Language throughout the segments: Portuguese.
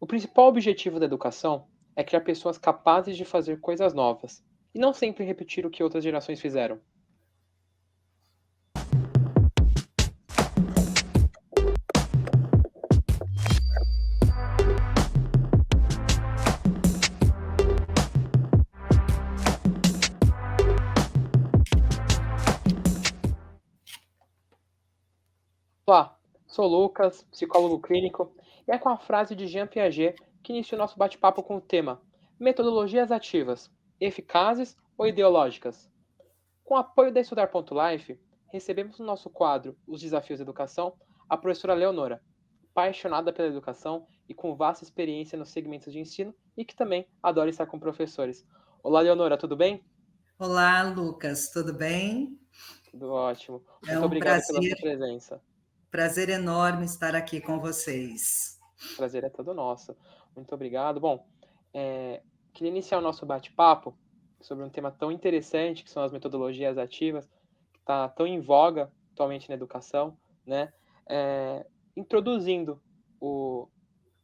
O principal objetivo da educação é criar pessoas capazes de fazer coisas novas, e não sempre repetir o que outras gerações fizeram. Olá, sou o Lucas, psicólogo clínico, e é com a frase de Jean Piaget que inicio nosso bate-papo com o tema Metodologias ativas, eficazes ou ideológicas? Com o apoio da Estudar.life, recebemos no nosso quadro Os Desafios da Educação a professora Leonora, apaixonada pela educação e com vasta experiência nos segmentos de ensino e que também adora estar com professores. Olá, Leonora, tudo bem? Olá, Lucas, tudo bem? Tudo ótimo. É Muito um obrigado pela sua presença. prazer enorme estar aqui com vocês. Prazer é todo nosso. Muito obrigado. Bom, queria iniciar o nosso bate-papo sobre um tema tão interessante que são as metodologias ativas, que está tão em voga atualmente na educação, né? Eh, Introduzindo o,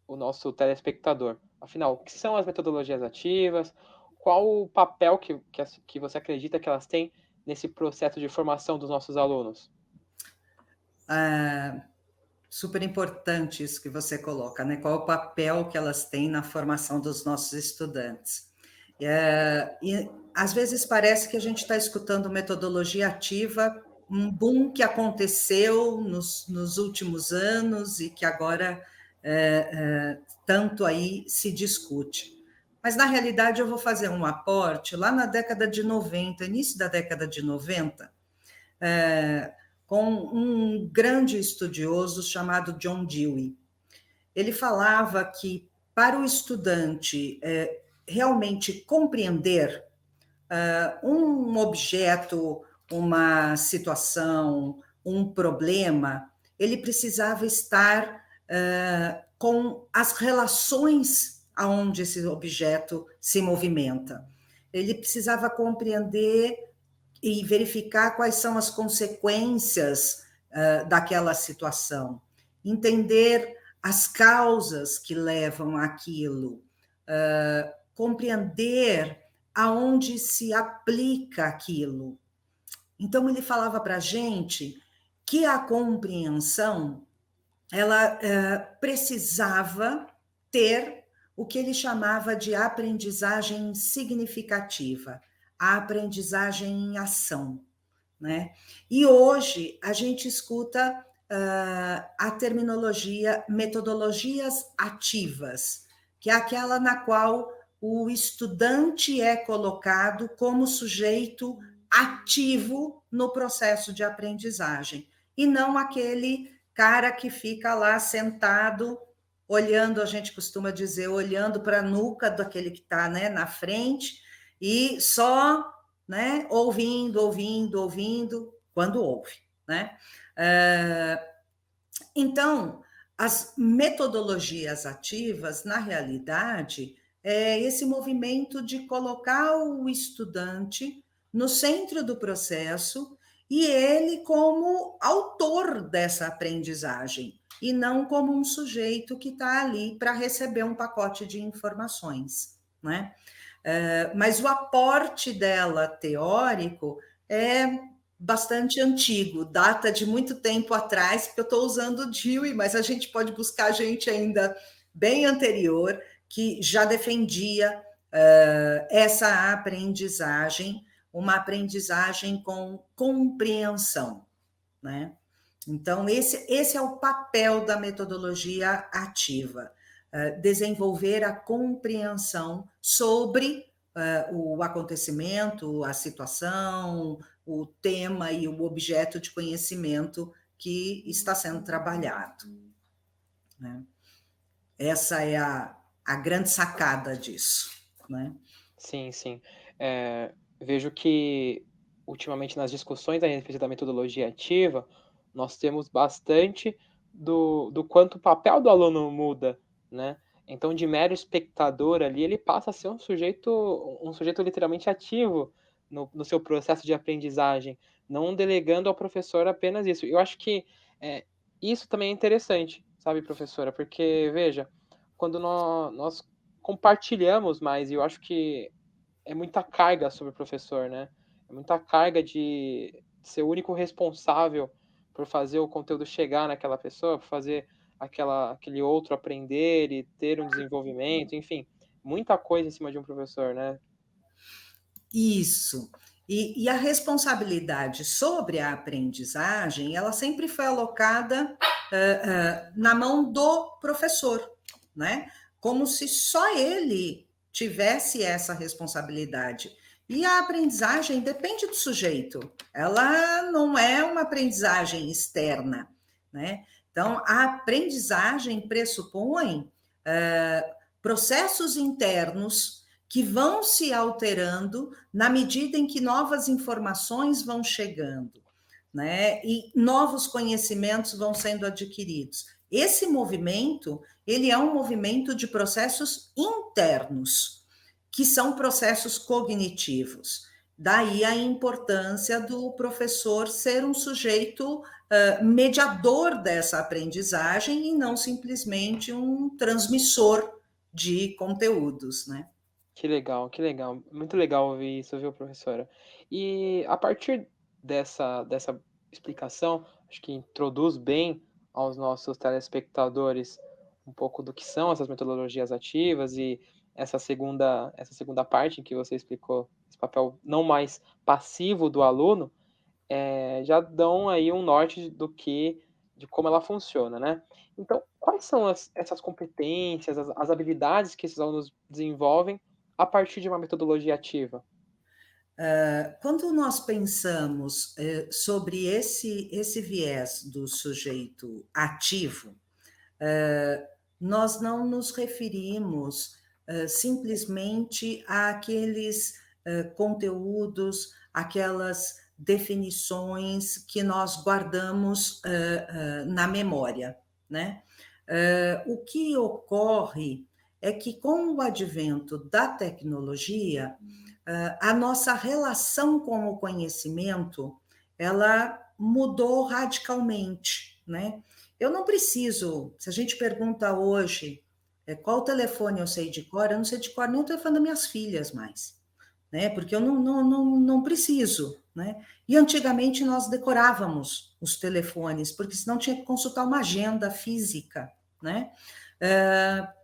o nosso telespectador. Afinal, o que são as metodologias ativas? Qual o papel que você acredita que elas têm nesse processo de formação dos nossos alunos? Ah, super importante isso que você coloca, né? Qual o papel que elas têm na formação dos nossos estudantes? E às vezes parece que a gente está escutando metodologia ativa, um boom que aconteceu nos últimos anos e que agora tanto aí se discute. Mas, na realidade, eu vou fazer um aporte lá na década de 90, início da década de 90, é, com um grande estudioso chamado John Dewey. Ele falava que para o estudante realmente compreender um objeto, uma situação, um problema, ele precisava estar com as relações aonde esse objeto se movimenta. Ele precisava compreender e verificar quais são as consequências daquela situação, entender as causas que levam àquilo, compreender aonde se aplica aquilo. Então ele falava para a gente que a compreensão ela precisava ter o que ele chamava de aprendizagem significativa, a aprendizagem em ação, né? E hoje a gente escuta a terminologia metodologias ativas, que é aquela na qual o estudante é colocado como sujeito ativo no processo de aprendizagem, e não aquele cara que fica lá sentado, olhando, a gente costuma dizer, olhando para a nuca daquele que está, né, na frente, e só, né, ouvindo, quando ouve, né? Então, as metodologias ativas, na realidade, é esse movimento de colocar o estudante no centro do processo e ele como autor dessa aprendizagem, e não como um sujeito que está ali para receber um pacote de informações, né? Mas o aporte dela teórico é bastante antigo, data de muito tempo atrás, porque eu estou usando o Dewey, mas a gente pode buscar gente ainda bem anterior que já defendia essa aprendizagem, uma aprendizagem com compreensão, né? Então, esse é o papel da metodologia ativa, desenvolver a compreensão sobre o acontecimento, a situação, o tema e o objeto de conhecimento que está sendo trabalhado, né? Essa é a grande sacada disso, né? Sim, sim. Vejo que, ultimamente, nas discussões a respeito da metodologia ativa, nós temos bastante do quanto o papel do aluno muda, né. Então, de mero espectador ali, ele passa a ser um sujeito literalmente ativo no seu processo de aprendizagem, não delegando ao professor apenas isso. Eu acho que, isso também é interessante, sabe, professora, porque veja, quando nós compartilhamos mais, e eu acho que é muita carga sobre o professor, né? É muita carga de ser o único responsável por fazer o conteúdo chegar naquela pessoa, por fazer aquele outro aprender e ter um desenvolvimento, enfim, muita coisa em cima de um professor, né? Isso. E a responsabilidade sobre a aprendizagem, ela sempre foi alocada na mão do professor, né? Como se só ele tivesse essa responsabilidade. E a aprendizagem depende do sujeito, ela não é uma aprendizagem externa, né? Então, a aprendizagem pressupõe processos internos que vão se alterando na medida em que novas informações vão chegando, né? E novos conhecimentos vão sendo adquiridos. Esse movimento, ele é um movimento de processos internos, que são processos cognitivos. Daí a importância do professor ser um sujeito mediador dessa aprendizagem e não simplesmente um transmissor de conteúdos, né? Que legal, que legal. Muito legal ouvir isso, viu, professora? E a partir dessa explicação, acho que introduz bem aos nossos telespectadores um pouco do que são essas metodologias ativas e essa segunda parte em que você explicou esse papel não mais passivo do aluno, já dão aí um norte de como ela funciona, né? Então, quais são essas competências, as habilidades que esses alunos desenvolvem a partir de uma metodologia ativa? Quando nós pensamos sobre esse viés do sujeito ativo, nós não nos referimos simplesmente àqueles conteúdos, aquelas definições que nós guardamos na memória, né? O que ocorre é que, com o advento da tecnologia, a nossa relação com o conhecimento ela mudou radicalmente, né? Eu não preciso, se a gente pergunta hoje qual telefone eu sei de cor, eu não sei de cor nem o telefone das minhas filhas mais, né? Porque eu não preciso, né? E antigamente nós decorávamos os telefones, porque senão tinha que consultar uma agenda física, né?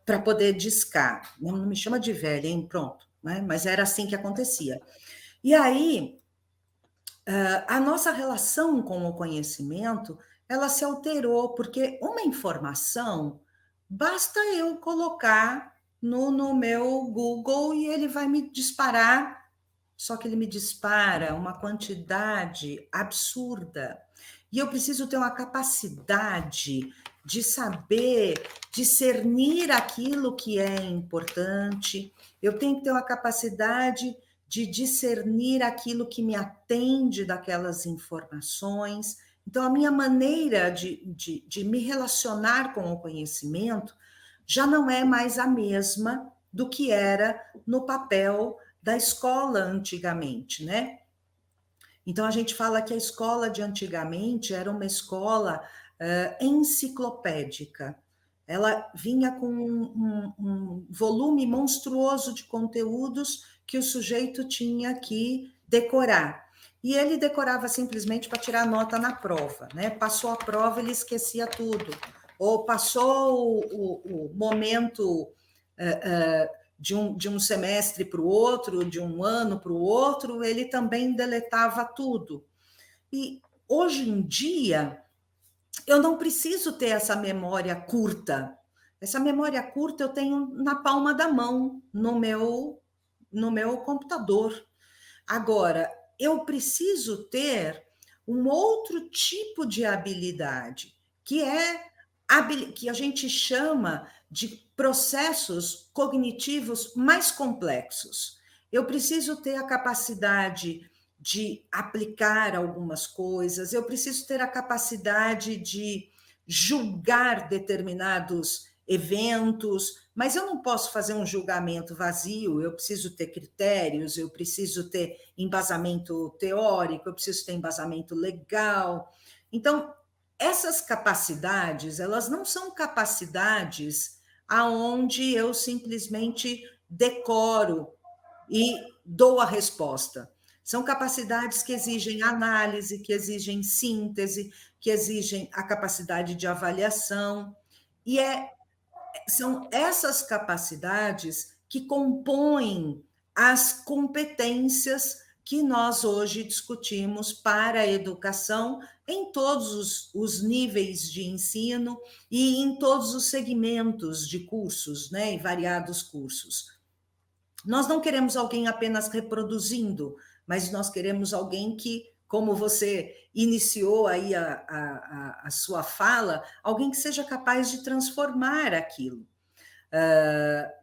Para poder discar. Não me chama de velha, hein? Pronto. Né? Mas era assim que acontecia. E aí, a nossa relação com o conhecimento, ela se alterou, porque uma informação, basta eu colocar no meu Google e ele vai me disparar, só que ele me dispara uma quantidade absurda. E eu preciso ter uma capacidade de saber discernir aquilo que é importante, eu tenho que ter uma capacidade de discernir aquilo que me atende daquelas informações. Então, a minha maneira de me relacionar com o conhecimento já não é mais a mesma do que era no papel da escola antigamente, né? Então, a gente fala que a escola de antigamente era uma escola enciclopédica. Ela vinha com um volume monstruoso de conteúdos que o sujeito tinha que decorar. E ele decorava simplesmente para tirar nota na prova, né? Passou a prova, ele esquecia tudo. Ou passou o momento de um semestre para o outro, de um ano para o outro, ele também deletava tudo. E hoje em dia, eu não preciso ter essa memória curta. Essa memória curta eu tenho na palma da mão, no meu computador. Agora, eu preciso ter um outro tipo de habilidade, que a gente chama de processos cognitivos mais complexos. Eu preciso ter a capacidade de aplicar algumas coisas, eu preciso ter a capacidade de julgar determinados eventos, mas eu não posso fazer um julgamento vazio, eu preciso ter critérios, eu preciso ter embasamento teórico, eu preciso ter embasamento legal. Então, essas capacidades, elas não são capacidades aonde eu simplesmente decoro e dou a resposta. São capacidades que exigem análise, que exigem síntese, que exigem a capacidade de avaliação, e são essas capacidades que compõem as competências que nós hoje discutimos para a educação em todos os níveis de ensino e em todos os segmentos de cursos, né, e variados cursos. Nós não queremos alguém apenas reproduzindo, mas nós queremos alguém que, como você iniciou aí a sua fala, alguém que seja capaz de transformar aquilo.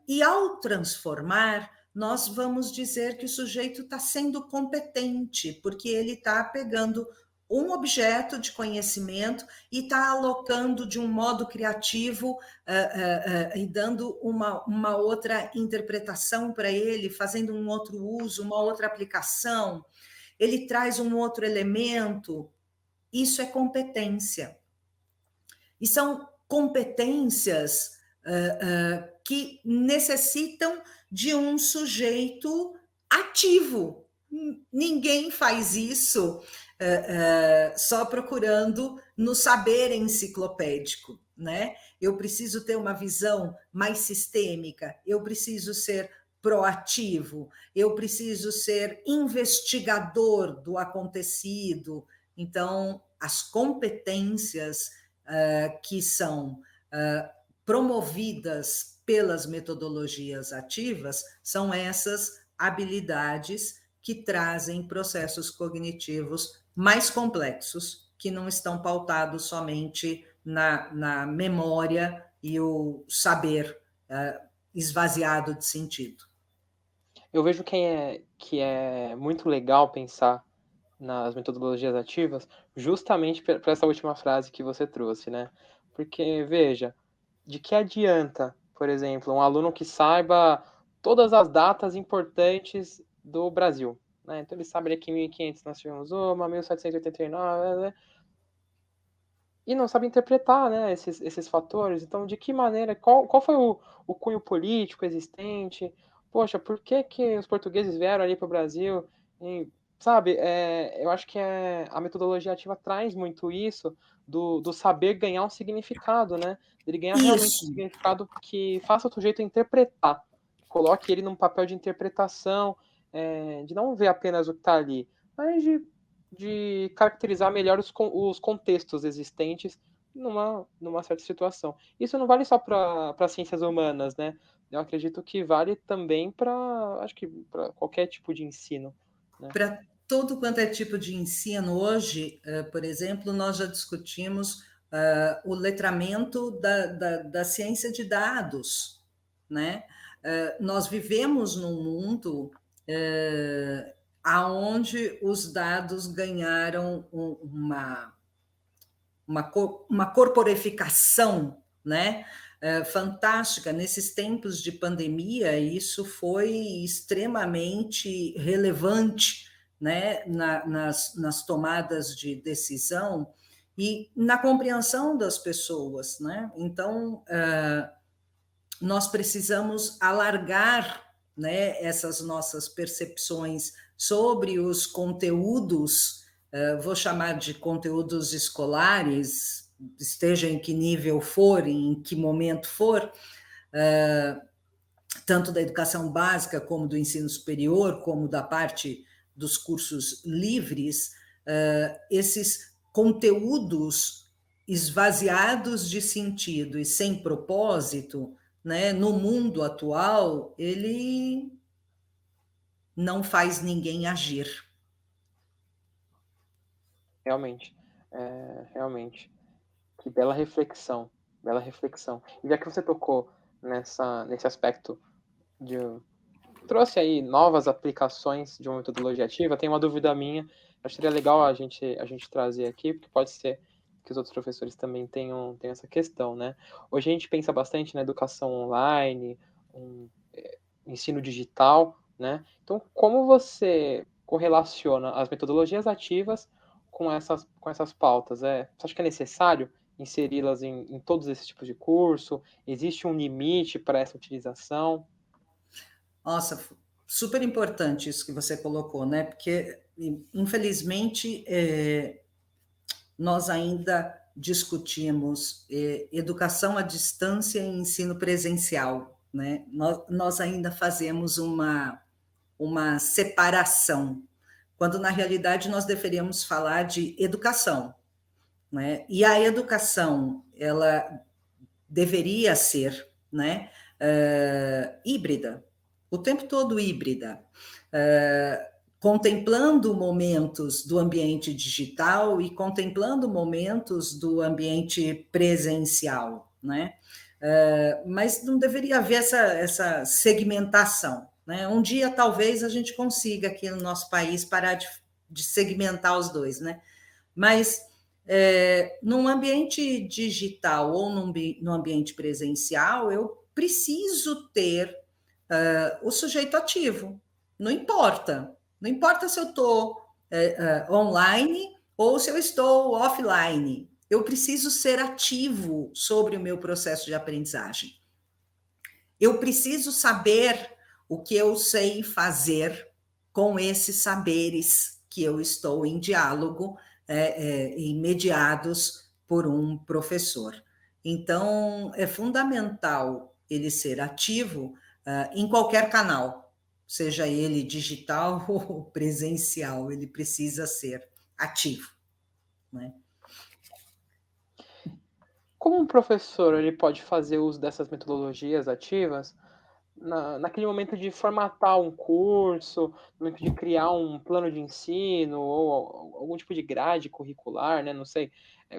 E ao transformar, nós vamos dizer que o sujeito está sendo competente, porque ele está pegando um objeto de conhecimento e está alocando de um modo criativo e dando uma outra interpretação para ele, fazendo um outro uso, uma outra aplicação. Ele traz um outro elemento. Isso é competência. E são competências que necessitam de um sujeito ativo. Ninguém faz isso só procurando no saber enciclopédico, né? Eu preciso ter uma visão mais sistêmica, eu preciso ser proativo, eu preciso ser investigador do acontecido. Então, as competências que são promovidas pelas metodologias ativas são essas habilidades que trazem processos cognitivos mais complexos, que não estão pautados somente na memória e o saber esvaziado de sentido. Eu vejo que é muito legal pensar nas metodologias ativas justamente para essa última frase que você trouxe, né? Porque, veja, de que adianta, por exemplo, um aluno que saiba todas as datas importantes do Brasil, né? Então ele sabe que em 1500 nós tivemos uma, 1789, e não sabe interpretar, né, esses fatores. Então, de que maneira, qual foi o cunho político existente? Poxa, por que os portugueses vieram ali para o Brasil? E, sabe, eu acho que a metodologia ativa traz muito isso do saber ganhar um significado, né? Ele ganhar realmente um Isso. significado que faça o sujeito interpretar, coloque ele num papel de interpretação, de não ver apenas o que está ali, mas de caracterizar melhor os contextos existentes numa certa situação. Isso não vale só para ciências humanas, né? Eu acredito que vale também acho que para qualquer tipo de ensino. Né? Para todo quanto é tipo de ensino hoje, por exemplo, nós já discutimos o letramento da ciência de dados, né? Nós vivemos num mundo aonde os dados ganharam uma corporificação, né? Fantástica. Nesses tempos de pandemia, isso foi extremamente relevante, né? Nas tomadas de decisão e na compreensão das pessoas, né? Então, nós precisamos alargar, né, essas nossas percepções sobre os conteúdos, vou chamar de conteúdos escolares, esteja em que nível for, em que momento for, tanto da educação básica como do ensino superior, como da parte dos cursos livres, esses conteúdos esvaziados de sentido e sem propósito, né, no mundo atual, ele não faz ninguém agir. Realmente, realmente. Que bela reflexão, bela reflexão. E já que você tocou nesse aspecto de trouxe aí novas aplicações de uma metodologia ativa, tem uma dúvida minha, acho que seria legal a gente trazer aqui, porque pode ser que os outros professores também tenham essa questão, né? Hoje a gente pensa bastante na educação online, ensino digital, né? Então, como você correlaciona as metodologias ativas com essas pautas? Você acha que é necessário inseri-las em todos esses tipos de curso? Existe um limite para essa utilização? Nossa, super importante isso que você colocou, né? Porque, infelizmente, nós ainda discutimos educação à distância e ensino presencial, né? Nós ainda fazemos uma separação, quando na realidade nós deveríamos falar de educação, né? E a educação, ela deveria ser, né, híbrida, o tempo todo híbrida, contemplando momentos do ambiente digital e contemplando momentos do ambiente presencial, né? Mas não deveria haver essa segmentação, né? Um dia talvez a gente consiga aqui no nosso país parar de segmentar os dois, né? Mas num ambiente digital ou no ambiente presencial, eu preciso ter o sujeito ativo. Não importa. Não importa se eu estou online ou se eu estou offline. Eu preciso ser ativo sobre o meu processo de aprendizagem. Eu preciso saber o que eu sei fazer com esses saberes que eu estou em diálogo e mediados por um professor. Então, é fundamental ele ser ativo em qualquer canal, seja ele digital ou presencial, ele precisa ser ativo, né? Como um professor ele pode fazer uso dessas metodologias ativas naquele momento de formatar um curso, no momento de criar um plano de ensino ou algum tipo de grade curricular, né? Não sei.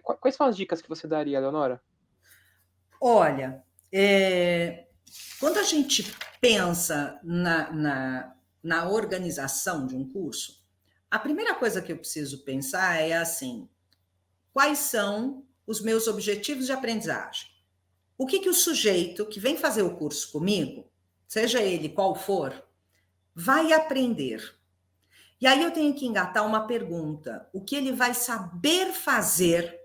Quais são as dicas que você daria, Leonora? Olha, quando a gente pensa na organização de um curso, a primeira coisa que eu preciso pensar é assim: quais são os meus objetivos de aprendizagem? O que o sujeito que vem fazer o curso comigo, seja ele qual for, vai aprender? E aí eu tenho que engatar uma pergunta: o que ele vai saber fazer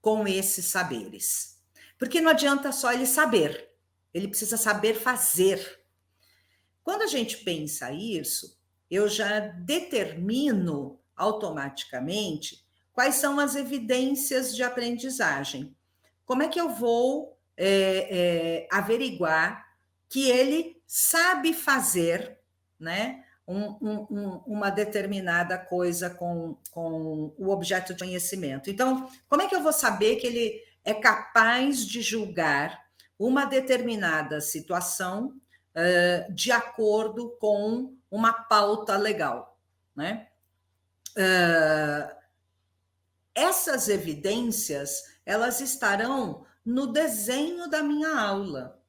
com esses saberes? Porque não adianta só ele saber, ele precisa saber fazer. Quando a gente pensa isso, eu já determino automaticamente quais são as evidências de aprendizagem. Como é que eu vou averiguar que ele sabe fazer, né, uma determinada coisa com o objeto de conhecimento? Então, como é que eu vou saber que ele é capaz de julgar uma determinada situação de acordo com uma pauta legal, né? Essas evidências, elas estarão no desenho da minha aula.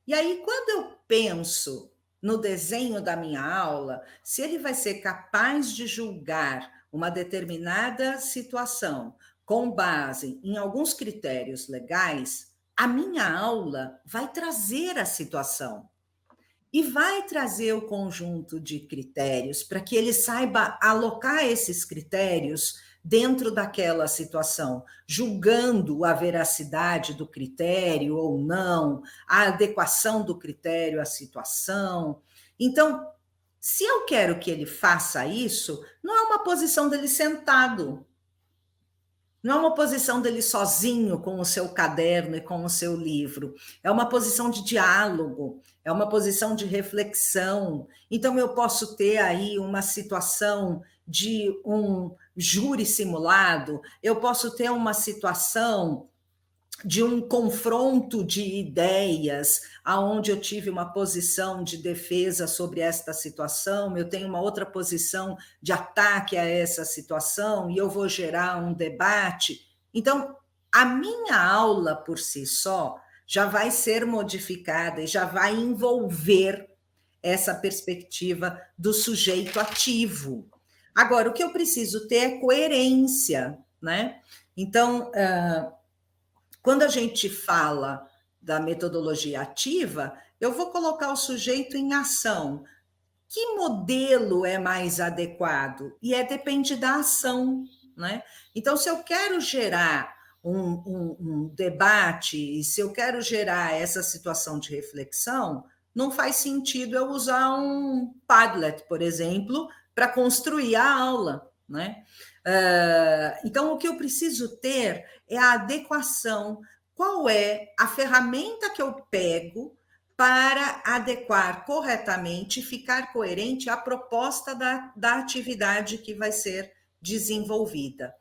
E aí, quando eu penso no desenho da minha aula, se ele vai ser capaz de julgar uma determinada situação com base em alguns critérios legais, a minha aula vai trazer a situação e vai trazer o conjunto de critérios para que ele saiba alocar esses critérios dentro daquela situação, julgando a veracidade do critério ou não, a adequação do critério à situação. Então, se eu quero que ele faça isso, não é uma posição dele sentado, não é uma posição dele sozinho com o seu caderno e com o seu livro. É uma posição de diálogo, é uma posição de reflexão. Então, eu posso ter aí uma situação de um júri simulado, eu posso ter uma situação de um confronto de ideias, aonde eu tive uma posição de defesa sobre esta situação, eu tenho uma outra posição de ataque a essa situação e eu vou gerar um debate. Então, a minha aula por si só já vai ser modificada e já vai envolver essa perspectiva do sujeito ativo. Agora, o que eu preciso ter é coerência, né? Então, quando a gente fala da metodologia ativa, eu vou colocar o sujeito em ação. Que modelo é mais adequado? E depende da ação, né? Então, se eu quero gerar um debate, e se eu quero gerar essa situação de reflexão, não faz sentido eu usar um Padlet, por exemplo, para construir a aula, né? Então, o que eu preciso ter é a adequação. Qual é a ferramenta que eu pego para adequar corretamente e ficar coerente à proposta da atividade que vai ser desenvolvida?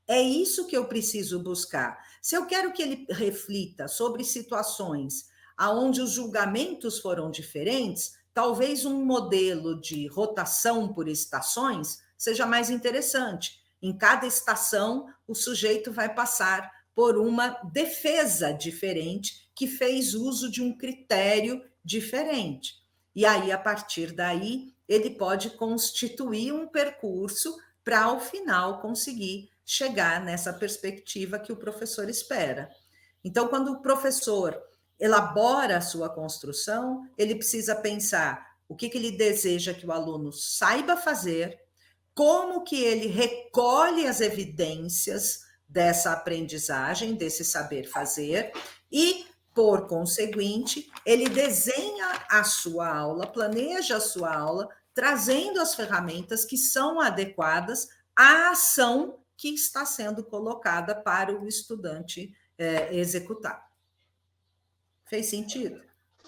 É isso que eu preciso buscar. Se eu quero que ele reflita sobre situações onde os julgamentos foram diferentes, talvez um modelo de rotação por estações seja mais interessante. Em cada estação, o sujeito vai passar por uma defesa diferente que fez uso de um critério diferente. E aí, a partir daí, ele pode constituir um percurso para, ao final, conseguir chegar nessa perspectiva que o professor espera. Então, quando o professor elabora a sua construção, ele precisa pensar o que ele deseja que o aluno saiba fazer, como que ele recolhe as evidências dessa aprendizagem, desse saber fazer, e, por conseguinte, ele desenha a sua aula, planeja a sua aula, trazendo as ferramentas que são adequadas à ação que está sendo colocada para o estudante executar. Fez sentido?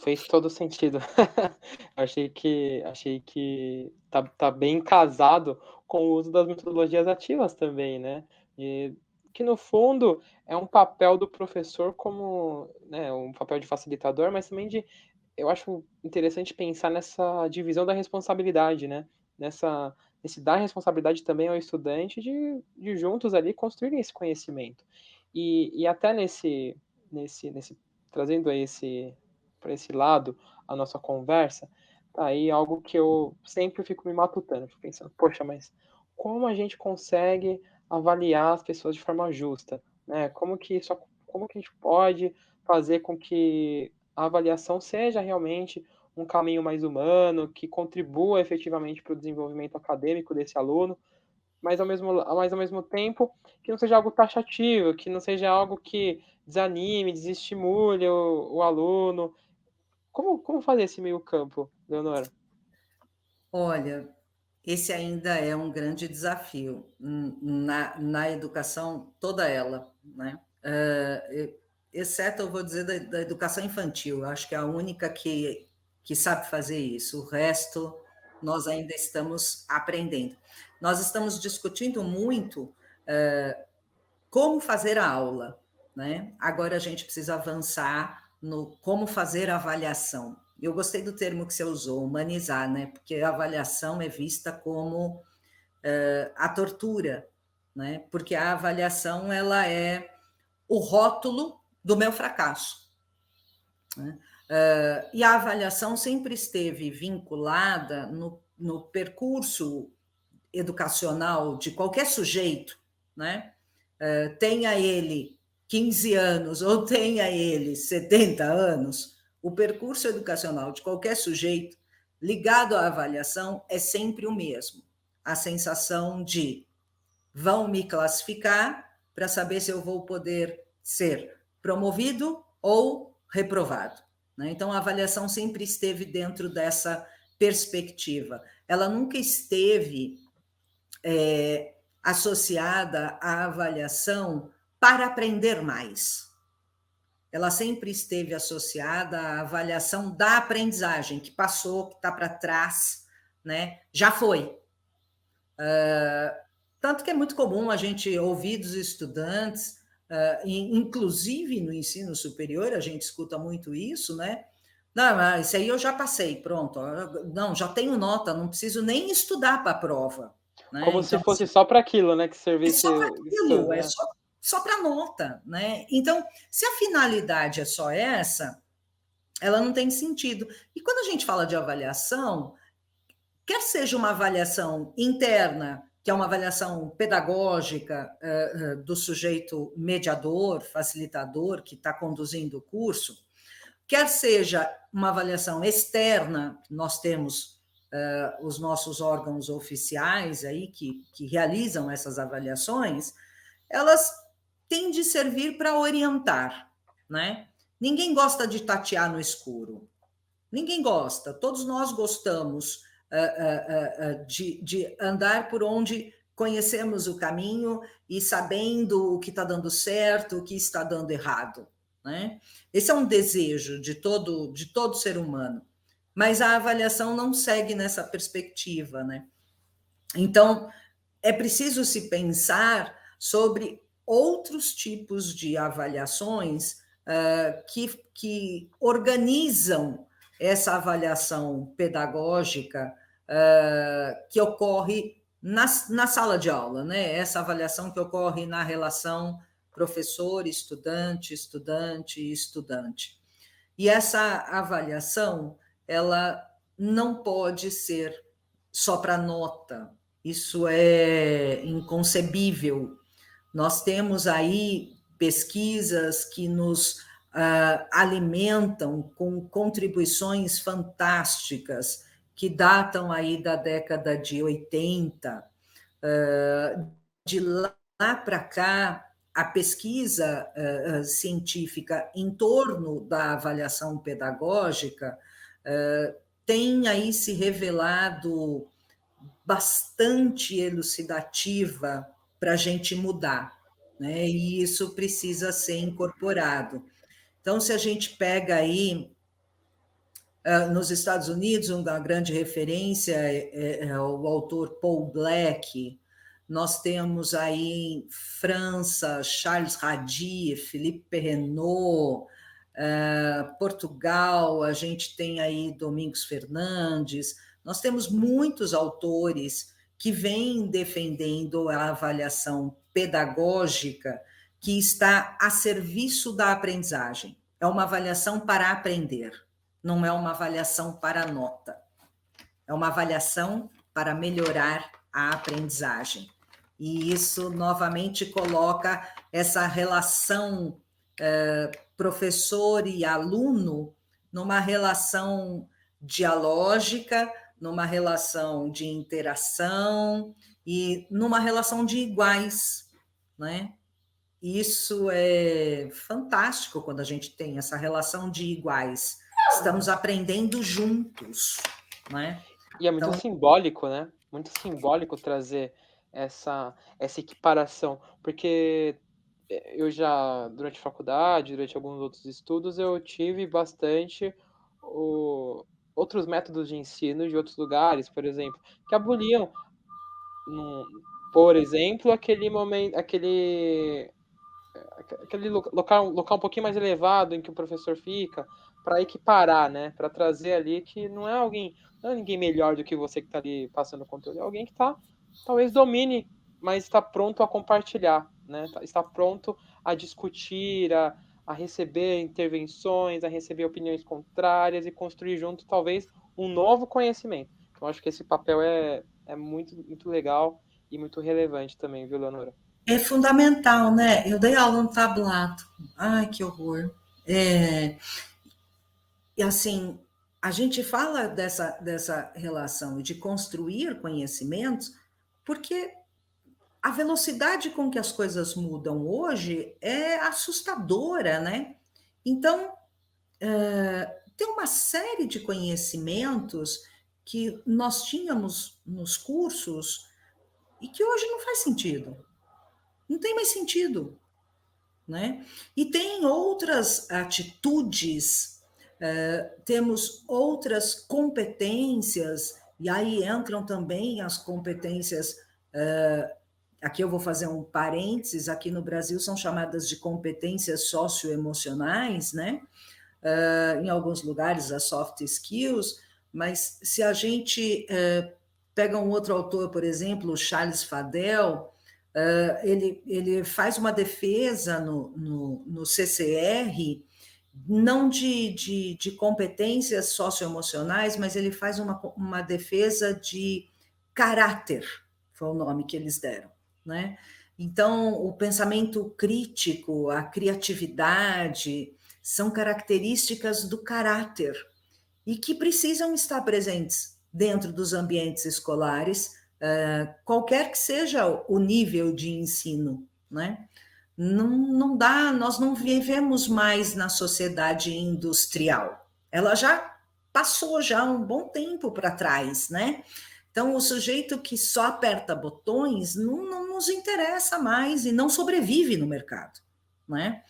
Fez todo sentido. achei que tá bem casado com o uso das metodologias ativas também, né? E que no fundo é um papel do professor como, né, um papel de facilitador, mas também eu acho interessante pensar nessa divisão da responsabilidade, né? Nesse dar responsabilidade também ao estudante de juntos ali construírem esse conhecimento. E até nesse trazendo para esse lado a nossa conversa, tá aí algo que eu sempre fico me matutando, fico pensando, poxa, mas como a gente consegue avaliar as pessoas de forma justa, né? Como que a gente pode fazer com que a avaliação seja realmente um caminho mais humano, que contribua efetivamente para o desenvolvimento acadêmico desse aluno, mas ao mesmo tempo que não seja algo taxativo, que não seja algo que desanime, desestimule o aluno. Como fazer esse meio campo, Leonora? Olha, esse ainda é um grande desafio na educação, toda ela, né? Exceto, eu vou dizer, da educação infantil, eu acho que é a única que sabe fazer isso, o resto nós ainda estamos aprendendo. Nós estamos discutindo muito como fazer a aula, né? Agora a gente precisa avançar no como fazer a avaliação. Eu gostei do termo que você usou, humanizar, né? Porque a avaliação é vista como a tortura, né? Porque a avaliação ela é o rótulo do meu fracasso, né? E a avaliação sempre esteve vinculada no percurso educacional de qualquer sujeito, né? Tenha ele 15 anos ou tenha ele 70 anos, o percurso educacional de qualquer sujeito ligado à avaliação é sempre o mesmo. A sensação de vão me classificar para saber se eu vou poder ser promovido ou reprovado, né? Então, a avaliação sempre esteve dentro dessa perspectiva. Ela nunca esteve associada à avaliação para aprender mais. Ela sempre esteve associada à avaliação da aprendizagem, que passou, que está para trás, né? Já foi. Tanto que é muito comum a gente ouvir dos estudantes, inclusive no ensino superior, a gente escuta muito isso, né? Não, mas isso aí eu já passei, pronto. Não, já tenho nota, não preciso nem estudar para a prova. Né? Como se Então, fosse só para aquilo, né? Que é servisse só para isso, aquilo, né? só para nota, né? Então, se a finalidade é só essa, ela não tem sentido. E quando a gente fala de avaliação, quer seja uma avaliação interna, que é uma avaliação pedagógica do sujeito mediador, facilitador, que está conduzindo o curso, quer seja uma avaliação externa, nós temos os nossos órgãos oficiais aí que realizam essas avaliações, elas tem de servir para orientar, né? Ninguém gosta de tatear no escuro. Ninguém gosta. Todos nós gostamos de andar por onde conhecemos o caminho e sabendo o que está dando certo, o que está dando errado, né? Esse é um desejo de todo ser humano. Mas a avaliação não segue nessa perspectiva, né? Então, é preciso se pensar sobre outros tipos de avaliações que organizam essa avaliação pedagógica que ocorre na sala de aula, né? Essa avaliação que ocorre na relação professor-estudante, estudante-estudante. E essa avaliação, ela não pode ser só para nota. Isso é inconcebível. Nós temos aí pesquisas que nos alimentam com contribuições fantásticas que datam aí da década de 80. De lá para cá, a pesquisa científica em torno da avaliação pedagógica tem aí se revelado bastante elucidativa para a gente mudar, né? E isso precisa ser incorporado. Então, se a gente pega aí nos Estados Unidos, uma grande referência é o autor Paul Black. Nós temos aí em França Charles Radi, Philippe Perrenot. Portugal, a gente tem aí Domingos Fernandes. Nós temos muitos autores que vêm defendendo a avaliação pedagógica que está a serviço da aprendizagem. É uma avaliação para aprender, não é uma avaliação para nota. É uma avaliação para melhorar a aprendizagem. E isso, novamente, coloca essa relação professor e aluno numa relação dialógica, numa relação de interação e numa relação de iguais, né? Isso é fantástico quando a gente tem essa relação de iguais. Estamos aprendendo juntos, né? E é muito simbólico, né? Muito simbólico trazer essa equiparação, porque eu já, durante a faculdade, durante alguns outros estudos, eu tive bastante outros métodos de ensino de outros lugares, por exemplo, que aboliam, por exemplo, aquele momento, aquele local um pouquinho mais elevado em que o professor fica, para equiparar, né? Para trazer ali que não é ninguém melhor do que você que está ali passando o conteúdo, é alguém que talvez domine, mas está pronto a compartilhar, né? Está pronto a discutir, a receber intervenções, a receber opiniões contrárias e construir junto, talvez, um novo conhecimento. Então, acho que esse papel é muito, muito legal e muito relevante também, viu, Leonora? É fundamental, né? Eu dei aula no tablato. Ai, que horror. E assim, a gente fala dessa relação de construir conhecimentos, porque a velocidade com que as coisas mudam hoje é assustadora, né? Então, tem uma série de conhecimentos que nós tínhamos nos cursos e que hoje não faz sentido. Não tem mais sentido, né? E tem outras atitudes, temos outras competências, e aí entram também as competências. Aqui eu vou fazer um parênteses, aqui no Brasil são chamadas de competências socioemocionais, né? Em alguns lugares as soft skills, mas se a gente pega um outro autor, por exemplo, o Charles Fadel, ele faz uma defesa no CCR, não de competências socioemocionais, mas ele faz uma defesa de caráter, foi o nome que eles deram, né? Então, o pensamento crítico, a criatividade, são características do caráter e que precisam estar presentes dentro dos ambientes escolares, qualquer que seja o nível de ensino, né? Não dá, nós não vivemos mais na sociedade industrial. Ela já passou já um bom tempo para trás, né? Então, o sujeito que só aperta botões não nos interessa mais e não sobrevive no mercado, né?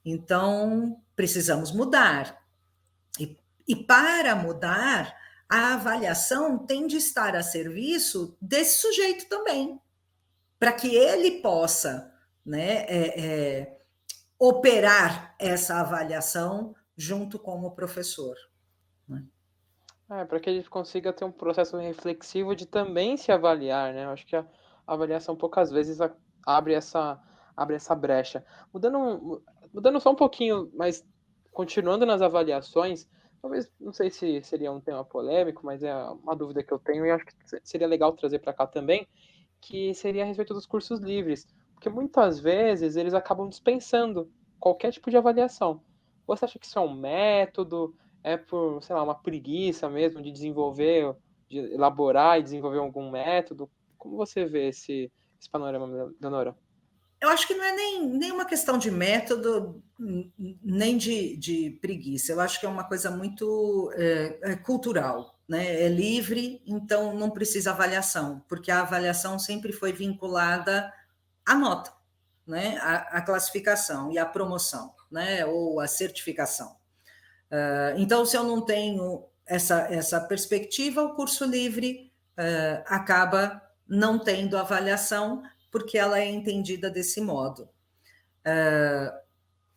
Então, precisamos mudar. E para mudar, a avaliação tem de estar a serviço desse sujeito também, para que ele possa, né, operar essa avaliação junto com o professor. Né? Para que ele consiga ter um processo reflexivo de também se avaliar, né? Eu acho que a avaliação poucas vezes abre essa brecha. Mudando só um pouquinho, mas continuando nas avaliações, talvez, não sei se seria um tema polêmico, mas é uma dúvida que eu tenho e acho que seria legal trazer para cá também, que seria a respeito dos cursos livres, porque muitas vezes eles acabam dispensando qualquer tipo de avaliação. Você acha que isso é um método? É por, sei lá, uma preguiça mesmo de desenvolver, de elaborar e desenvolver algum método? Como você vê esse panorama, Leonora? Eu acho que não é nem uma questão de método, nem de preguiça. Eu acho que é uma coisa muito cultural, né? É livre, então não precisa avaliação, porque a avaliação sempre foi vinculada à nota, né? A classificação e à promoção, né? Ou a certificação. Então, se eu não tenho essa perspectiva, o curso livre acaba não tendo avaliação, porque ela é entendida desse modo.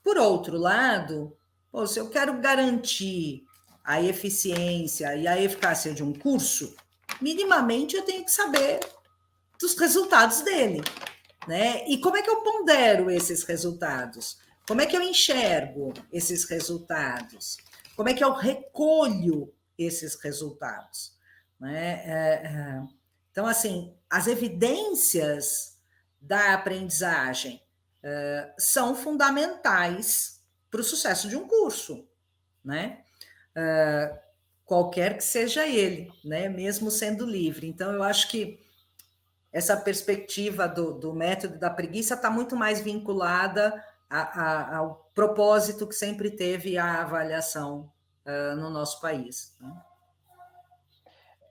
Por outro lado, se eu quero garantir a eficiência e a eficácia de um curso, minimamente eu tenho que saber dos resultados dele, né? E como é que eu pondero esses resultados? Como é que eu enxergo esses resultados? Como é que eu recolho esses resultados? Né? Então, assim, as evidências da aprendizagem são fundamentais para o sucesso de um curso, né? Qualquer que seja ele, né? Mesmo sendo livre. Então, eu acho que essa perspectiva do método da preguiça está muito mais vinculada ao propósito que sempre teve a avaliação no nosso país. Né?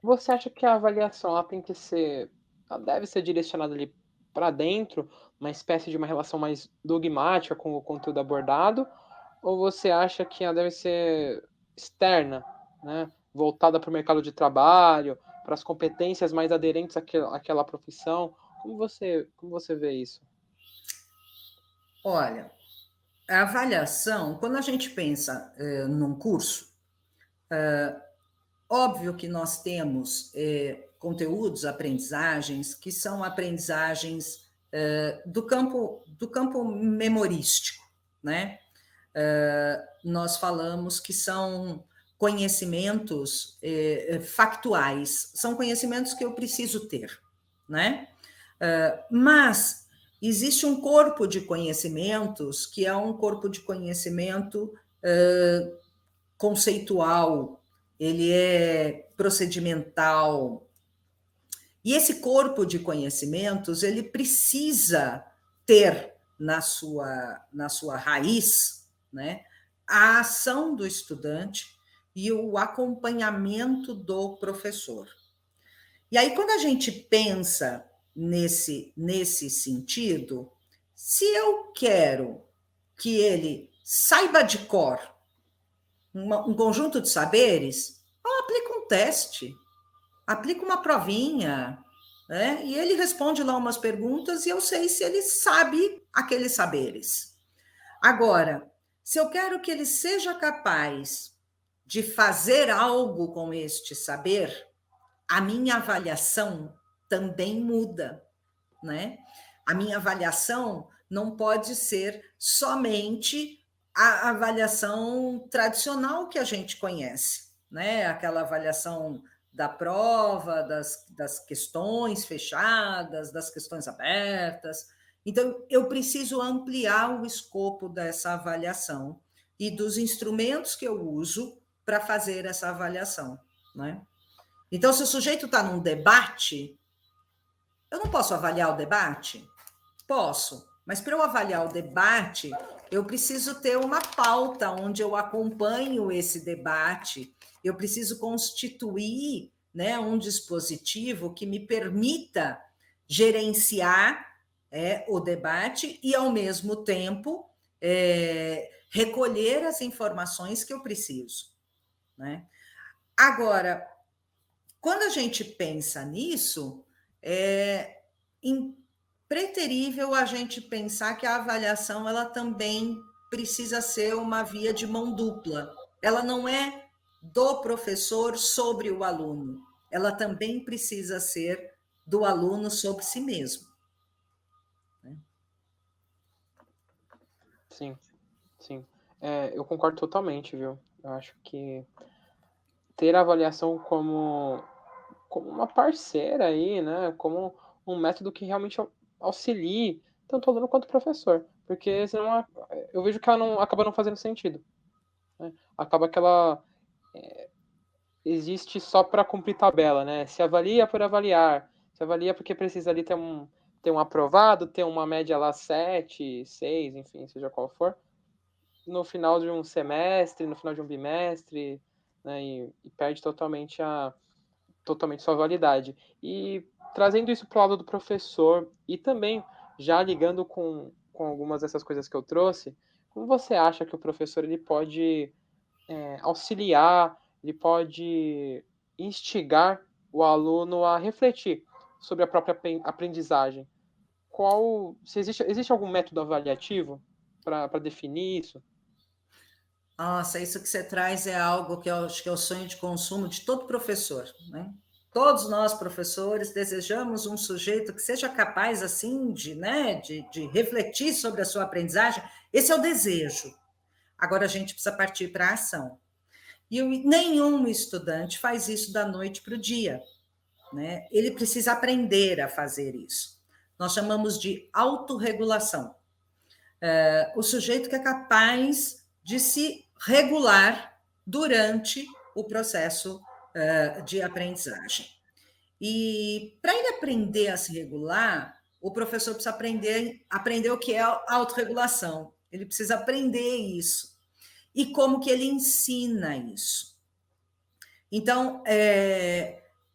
Você acha que a avaliação ela tem que ser, ela deve ser direcionada ali para dentro, uma espécie de uma relação mais dogmática com o conteúdo abordado, ou você acha que ela deve ser externa, né? Voltada para o mercado de trabalho, para as competências mais aderentes àquela profissão? Como você vê isso? Olha, a avaliação, quando a gente pensa num curso, óbvio que nós temos conteúdos, aprendizagens, que são aprendizagens do campo memorístico, né? Nós falamos que são conhecimentos factuais, são conhecimentos que eu preciso ter, né? Mas existe um corpo de conhecimentos que é um corpo de conhecimento conceitual, ele é procedimental. E esse corpo de conhecimentos, ele precisa ter na sua raiz, né, a ação do estudante e o acompanhamento do professor. E aí, quando a gente pensa nesse sentido, se eu quero que ele saiba de cor um conjunto de saberes, eu aplico um teste, aplico uma provinha, né? E ele responde lá umas perguntas e eu sei se ele sabe aqueles saberes. Agora, se eu quero que ele seja capaz de fazer algo com este saber, a minha avaliação também muda, né? A minha avaliação não pode ser somente a avaliação tradicional que a gente conhece, né? Aquela avaliação da prova, das questões fechadas, das questões abertas. Então, eu preciso ampliar o escopo dessa avaliação e dos instrumentos que eu uso para fazer essa avaliação, né? Então, se o sujeito está num debate, eu não posso avaliar o debate? Posso, Mas para eu avaliar o debate, eu preciso ter uma pauta onde eu acompanho esse debate, eu preciso constituir, né, um dispositivo que me permita gerenciar o debate e, ao mesmo tempo, recolher as informações que eu preciso, né? Agora, quando a gente pensa nisso, é impreterível a gente pensar que a avaliação ela também precisa ser uma via de mão dupla. Ela não é do professor sobre o aluno, ela também precisa ser do aluno sobre si mesmo. Sim, sim. Eu concordo totalmente, viu? Eu acho que ter a avaliação como uma parceira aí, né? Como um método que realmente auxilie tanto o aluno quanto o professor. Porque senão eu vejo que ela acaba não fazendo sentido. Né? Acaba que ela existe só para cumprir tabela, né? Se avalia por avaliar, se avalia porque precisa ali ter um aprovado, ter uma média lá 7, 6, enfim, seja qual for, no final de um semestre, no final de um bimestre, né? E perde totalmente sua validade. E trazendo isso para o lado do professor e também já ligando com algumas dessas coisas que eu trouxe, como você acha que o professor ele pode auxiliar, ele pode instigar o aluno a refletir sobre a própria aprendizagem? Se existe algum método avaliativo para definir isso? Nossa, isso que você traz é algo que eu acho que é o sonho de consumo de todo professor, né? Todos nós, professores, desejamos um sujeito que seja capaz, assim, de refletir sobre a sua aprendizagem. Esse é o desejo. Agora a gente precisa partir para a ação. E nenhum estudante faz isso da noite para o dia, né? Ele precisa aprender a fazer isso. Nós chamamos de autorregulação. O sujeito que é capaz de se regular durante o processo de aprendizagem. E para ele aprender a se regular, o professor precisa aprender o que é a autorregulação. Ele precisa aprender isso. E como que ele ensina isso. Então,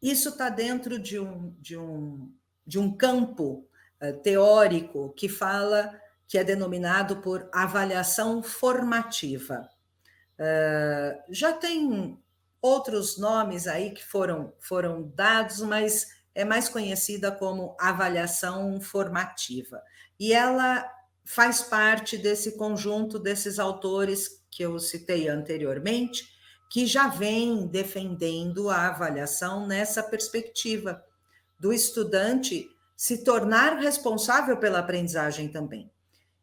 isso está dentro de um campo teórico que fala, que é denominado por avaliação formativa. Já tem outros nomes aí que foram dados, mas é mais conhecida como avaliação formativa. E ela faz parte desse conjunto desses autores que eu citei anteriormente, que já vem defendendo a avaliação nessa perspectiva do estudante se tornar responsável pela aprendizagem também.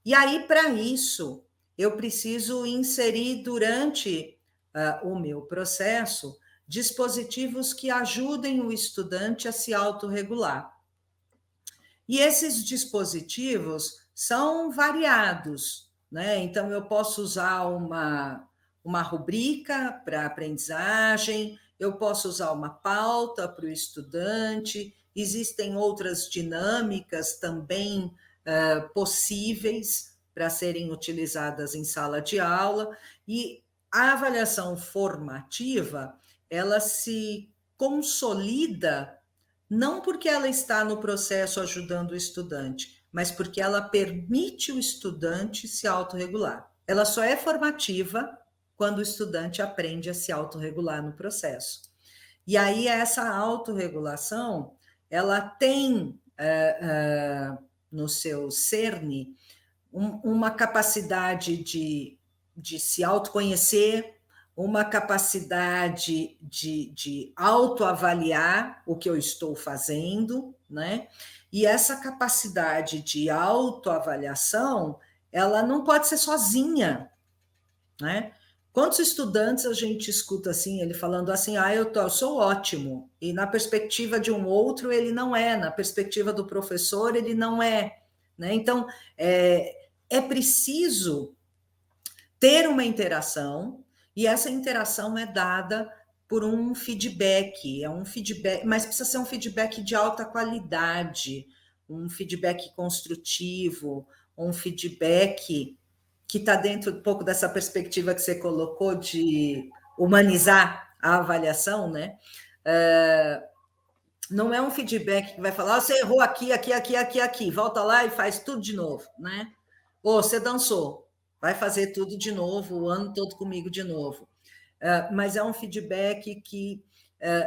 E aí, para isso, eu preciso inserir durante o meu processo dispositivos que ajudem o estudante a se autorregular. E esses dispositivos são variados, né? Então, eu posso usar uma rubrica para aprendizagem, eu posso usar uma pauta para o estudante, existem outras dinâmicas também possíveis para serem utilizadas em sala de aula, e a avaliação formativa, ela se consolida não porque ela está no processo ajudando o estudante, mas porque ela permite o estudante se autorregular. Ela só é formativa quando o estudante aprende a se autorregular no processo. E aí essa autorregulação, ela tem no seu cerne uma capacidade de se autoconhecer, uma capacidade de autoavaliar o que eu estou fazendo, né? E essa capacidade de autoavaliação, ela não pode ser sozinha, né? Quantos estudantes a gente escuta assim, ele falando assim, eu sou ótimo, e na perspectiva de um outro ele não é, na perspectiva do professor ele não é, né? Então, é preciso ter uma interação, e essa interação é dada por um feedback, mas precisa ser um feedback de alta qualidade, um feedback construtivo, um feedback que está dentro um pouco dessa perspectiva que você colocou de humanizar a avaliação, né? Não é um feedback que vai falar, você errou aqui, aqui, aqui, aqui, aqui, volta lá e faz tudo de novo, né? Ou você dançou, vai fazer tudo de novo, o ano todo comigo de novo. Mas é um feedback que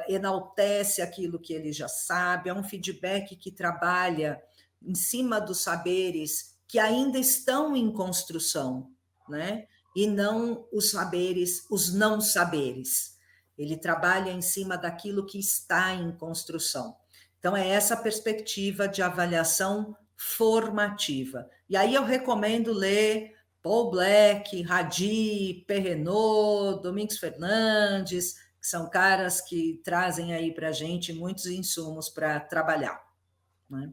enaltece aquilo que ele já sabe, é um feedback que trabalha em cima dos saberes que ainda estão em construção, né? E não os saberes, os não saberes. Ele trabalha em cima daquilo que está em construção. Então, é essa perspectiva de avaliação formativa. E aí eu recomendo ler Paul Black, Hadi, Perrenot, Domingos Fernandes, que são caras que trazem aí para a gente muitos insumos para trabalhar, né?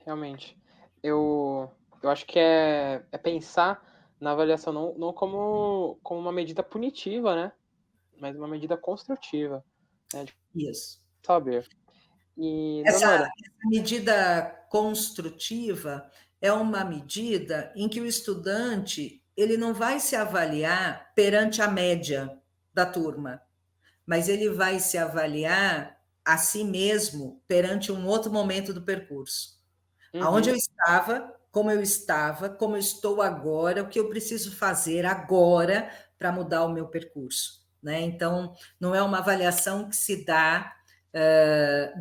Realmente. Eu acho que é pensar na avaliação não como uma medida punitiva, né? Mas uma medida construtiva, né? De Isso. saber. E, Essa Leonora, medida construtiva é uma medida em que o estudante ele não vai se avaliar perante a média da turma, mas ele vai se avaliar a si mesmo perante um outro momento do percurso. Aonde eu estava, como eu estou agora, o que eu preciso fazer agora para mudar o meu percurso, né? Então, não é uma avaliação que se dá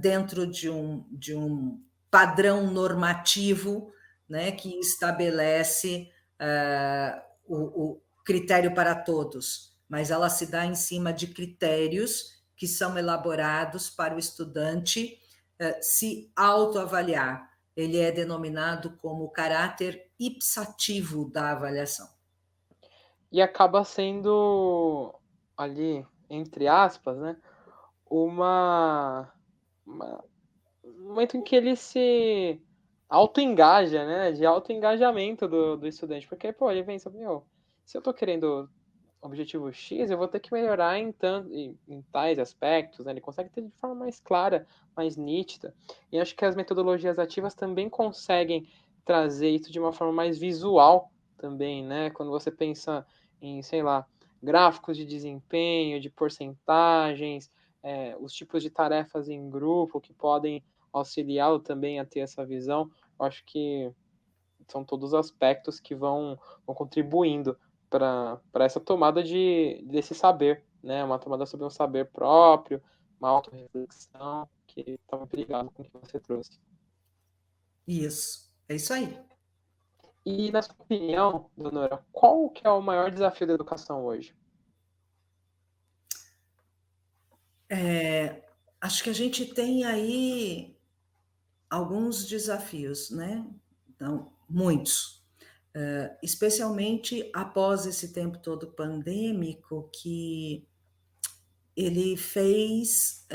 dentro de um padrão normativo, né, que estabelece o critério para todos, mas ela se dá em cima de critérios que são elaborados para o estudante se autoavaliar. Ele é denominado como o caráter ipsativo da avaliação. e acaba sendo ali, entre aspas, né, uma um momento em que ele se auto-engaja, né, de auto-engajamento do estudante, porque, pô, ele pensa, meu, se eu tô querendo objetivo X, eu vou ter que melhorar em tais aspectos, né? Ele consegue ter de forma mais clara, mais nítida. E acho que as metodologias ativas também conseguem trazer isso de uma forma mais visual também, né? Quando você pensa em, sei lá, gráficos de desempenho, de porcentagens, os tipos de tarefas em grupo que podem auxiliá-lo também a ter essa visão, eu acho que são todos aspectos que vão contribuindo para essa tomada desse saber, né? Uma tomada sobre um saber próprio, uma autorreflexão, que está muito ligado com o que você trouxe. Isso, é isso aí. E, na sua opinião, Donora, qual que é o maior desafio da educação hoje? Acho que a gente tem aí alguns desafios, né? Então, muitos. Especialmente após esse tempo todo pandêmico, que ele fez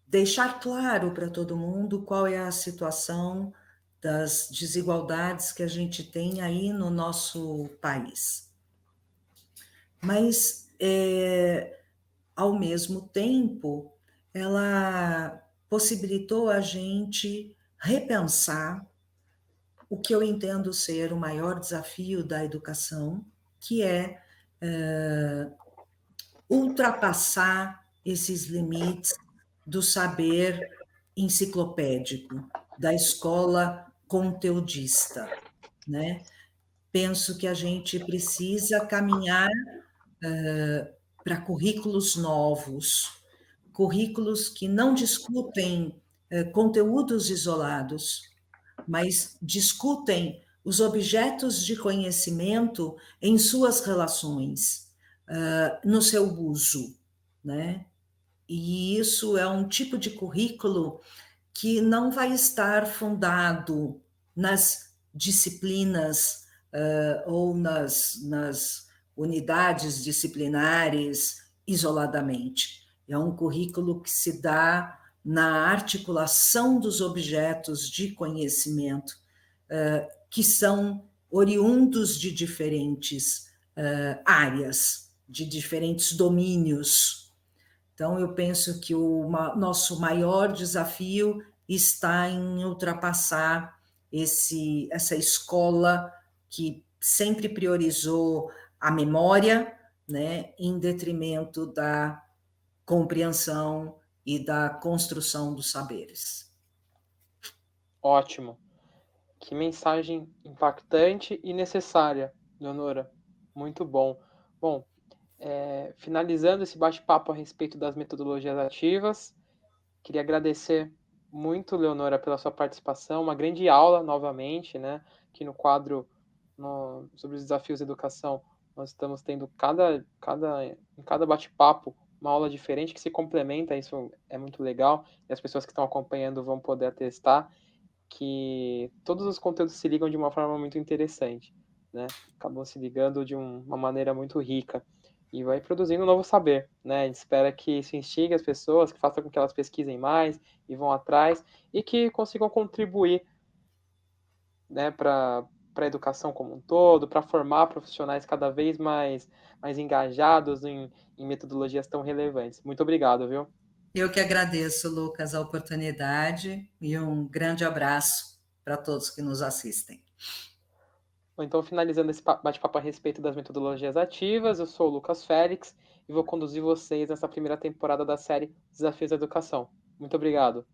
deixar claro para todo mundo qual é a situação das desigualdades que a gente tem aí no nosso país. Mas, ao mesmo tempo, ela possibilitou a gente repensar o que eu entendo ser o maior desafio da educação, que é ultrapassar esses limites do saber enciclopédico, da escola conteudista, né? Penso que a gente precisa caminhar para currículos novos, currículos que não discutem conteúdos isolados, mas discutem os objetos de conhecimento em suas relações, no seu uso, né? E isso é um tipo de currículo que não vai estar fundado nas disciplinas ou nas unidades disciplinares isoladamente. É um currículo que se dá na articulação dos objetos de conhecimento que são oriundos de diferentes áreas, de diferentes domínios. Então, eu penso que o nosso maior desafio está em ultrapassar essa escola que sempre priorizou a memória, né, em detrimento da compreensão e da construção dos saberes. Ótimo. Que mensagem impactante e necessária, Leonora. Muito bom. Bom, finalizando esse bate-papo a respeito das metodologias ativas, queria agradecer muito, Leonora, pela sua participação, uma grande aula novamente, né? Aqui no quadro sobre os desafios da educação, nós estamos tendo em cada bate-papo uma aula diferente que se complementa, isso é muito legal, e as pessoas que estão acompanhando vão poder atestar que todos os conteúdos se ligam de uma forma muito interessante, né? Acabam se ligando de uma maneira muito rica e vai produzindo um novo saber, né? A gente espera que isso instigue as pessoas, que faça com que elas pesquisem mais e vão atrás e que consigam contribuir, né, para a educação como um todo, para formar profissionais cada vez mais engajados em metodologias tão relevantes. Muito obrigado, viu? Eu que agradeço, Lucas, a oportunidade e um grande abraço para todos que nos assistem. Então, finalizando esse bate-papo a respeito das metodologias ativas, eu sou o Lucas Félix e vou conduzir vocês nessa primeira temporada da série Desafios da Educação. Muito obrigado.